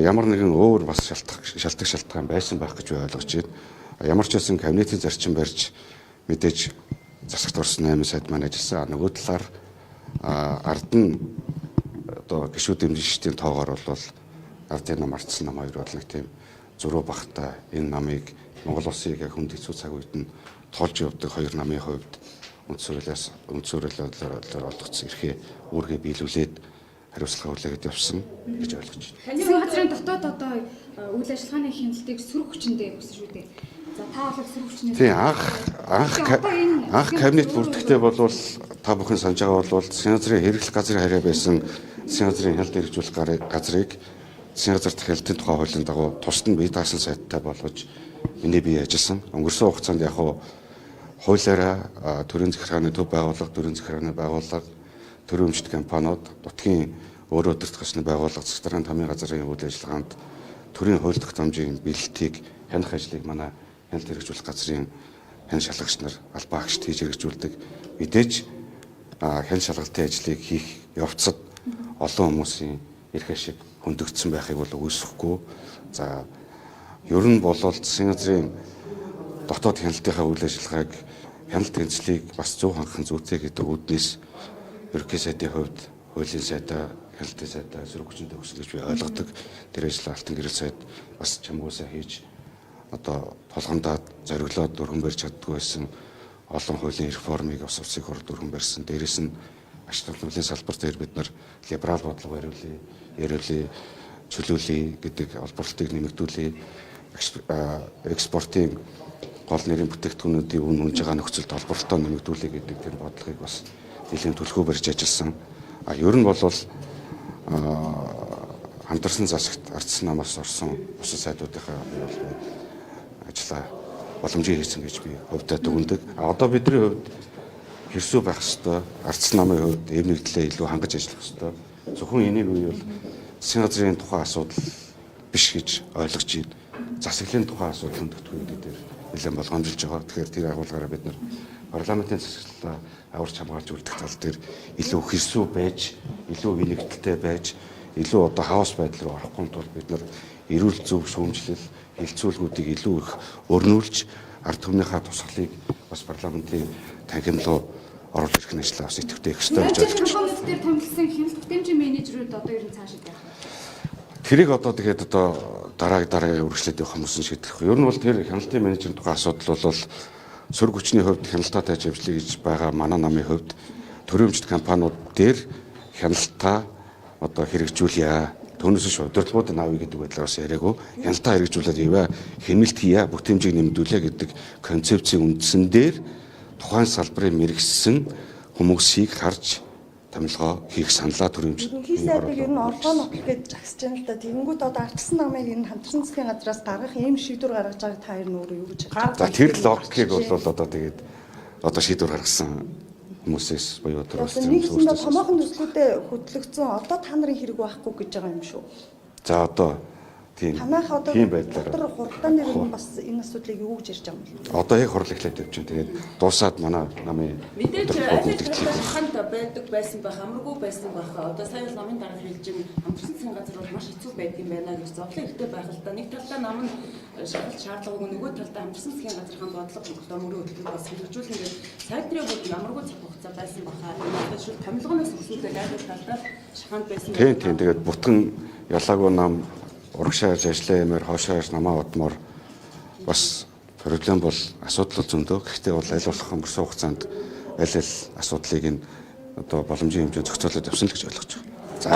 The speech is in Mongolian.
ямар нэгэн өөр бас шалтгаан байсан байх гэж ойлгож байна. Ямар ч байсан кабинетийн зарчим барьж мэдээж засагт орсон 8 сайд маань ажилласан. Нөгөө талаар ард нь одоо гишүүд дэмжигчдийн тоогоор бол ардын нам ардсан нам хоёр бол нэг тийм зуруу багтаа энэ намыг Монгол улсыг яг хүнд хэцүү цаг үед нь тулж явдаг хоёр намын хувьд үндсөөрөлөөр олгоцсон эрхээ үүргээ биелүүлээд хариуцлага хүлээгээд явсан гэж ойлгож байна. Засгийн газрын дотоод одоо үйл ажиллагааны хяналтыг сөрөг хүчиндээ өгсөн шүү дээ. За та бол сөрөг хүчнээс анх кабинет бүрдэхдээ болвол та бүхэн санаж байгаа бол засгийн газрын хэрэглэх газрын харьяа байсан засгийн газрын хяналт хэрэгжүүлэх газрыг засгийн газар хяналтын тухай хуулийн дагуу тусад нь бие даасан сайттай болгож миний бие ажилласан. Өнгөрсөн хугацаанд яг хуулиараа төрийн захиргааны төв байгууллага, төрийн захиргааны байгууллага, төрийн өмчт компаниуд, нутгийн өөрөө өдөрт гашны байгууллага, засгийн тамирын газрын үйл ажиллагаанд төрийн хууль тогтоомжийн бэлтгийг хянах ажлыг манай хяналт хэрэгжүүлэх газрын хяналт шалгач нар албаа агшд хийж хэрэгжүүлдэг. Мэдээж хяналт шалгалтын ажлыг хийх явцад олон хүмүүсийн эрх ашиг хөндөгдсөн байхыг бол үүсэхгүй. За ер нь бол засгийн газрын дотоод хяналтынхаа үйл ажиллагааг хяналт тэнцлийг бас зөв хангах зүйтэй гэдэг үүднээс ерөнхий сайдын хувьд хуулийн сайдаа хяналтын сайдаа сөрөг хүчиндээ өгсөн гэж би ойлгодог. Тэр ажлаа алтан гэрэл сайд бас чамгуусаа хийж одоо толгондоо зориглоод өргөн барьж чаддгүй байсан олон хуулийн реформыг бас улсын хурлд өргөн барьсан. Дээрээс нь аж ахуйн салбар дээр бид нар либерал бодлого яриулъя, чөлөөлье гэдэг олборлтыг нэмэгдүүлье. Экспортын гол нэрийн бүтээгдэхүүнүүдийн үн үнж байгаа нөхцөлд олборлолтоо нэмэгдүүлэх гэдэг тэр бодлогыг бас нэлийн түлхүү барьж ажилласан. Ер нь бол хамтарсан засагт ардсан намаас орсон бусад сайдуудынхаа ажлаа боломжийг хийсэн гэж би хувьдаа дүгнэдэг. Одоо бидний хувьд хэрсүү байх ёстой, ардсан намын хувьд эв нэгдлээ илүү хангаж ажиллах ёстой. Зөвхөн энийг үе бол засгийн газрын тухайн асуудал биш гэж ойлгож байна. Засаглалын тухайн асуудал хөндөгдөх гэдэг дээр нэлээд болгоомжилж байгаа. Тэгэхээр тэр агуулгаараа бид нар парламентын засаглалаа аварч хамгаалж үлдэх тал дээр илүү хэрсүү байж, илүү винэгдэлтэй байж, илүү одоо хаос байдал руу орохгүй тул бид нар эрүүл зөв шүүмжлэл, хилцүүлгүүдийг илүү их өрнүүлж, ард түмнийхээ тусгалыг бас парламентын танхим руу оруулж ирэх нь ажлаа бас идэвхтэй их ёстой гэж ойлгож байна. Тэр томилсон хяналт хэмжээ менежерүүд одоо ер нь цаашид яах вэ? Тэрийг одоо тэгээд дараагийн үргэлжлээд явах хүмүүс нь шийдэх. Ер нь бол тэр хяналтын менежерийн тухай асуудал бол сөрөг хүчний хувьд хяналтаа тааж авчлаа гэж байгаа манай намын хувьд төрийн өмчт компаниуд дээр хяналтаа одоо хэрэгжүүлье. Түүнээс ш удирдлагуудын авъя гэдэг байдлаас яриаггүй. Хяналтаа хэрэгжүүлээд яваа, хэмнэлт хийя, бүт хэмжээг нэмэгдүүлээ гэдэг концепцийн үндсэн дээр тухайн салбарын мэрэгсэн хүмүүсийг харж томилгоо хийх саналаа төрийн өмчт. Ерөнхий сайдыг ер нь оргоо нотлох гэж загсаж байна л да. Тэгэнгүүт одоо ардсан намыг энэ хамтарсан засгийн газраас гаргах ийм шийдвэр гаргаж байгааг та ер нь өөрөө юу гэж бодож байна? За тэр логикийг бол одоо тэгээд одоо шийдвэр гаргасан хүмүүсээс буюу тэр улс нэгсэндээ томоохон төслүүдэд хөтлөгдсөн одоо та нарын хэрэг байхгүй гэж байгаа юм шүү. За одоо тийм байдлаар дотор хуралдааны нэр нь бас энэ асуудлыг юу гэж ярьж байгаа юм бэ? Одоо яг хурлыг хэлээд явж байна. Тэгээд дуусаад манай намын мэдээж ханд байдаг байсан байх, амаргүй байсан байх. Одоо сая намын дараа хэлж байгаа хамтарсан засгийн газар бол маш хэцүү байдаг юм байна гэж зовлон ихтэй байх л да. Нэг талдаа нам нь шалгалт шаардлагагүй, нөгөө талдаа хамтарсан засгийн газрын бодлого тогтоомжийн хөтөлбөр бас хэрэгжүүлэх нь сайдрын бол ямаргүй цаг хугацаа байсан баха. Энэ шил томилгооноос өсвөлтэй гайхал талдаа шаханд байсан. Тийм тэгээд бүтэн ялаагүй нам урагшааж ажиллаа юмэр хоошоож намаа удмаар бас проблем бол асуудал зөндөө. Гэхдээ бол аль болох өнгөрсөн хугацаанд аль асуудлыг нь одоо боломжийн хэмжээнд зохицуулаад явсан л гэж ойлгож байна. За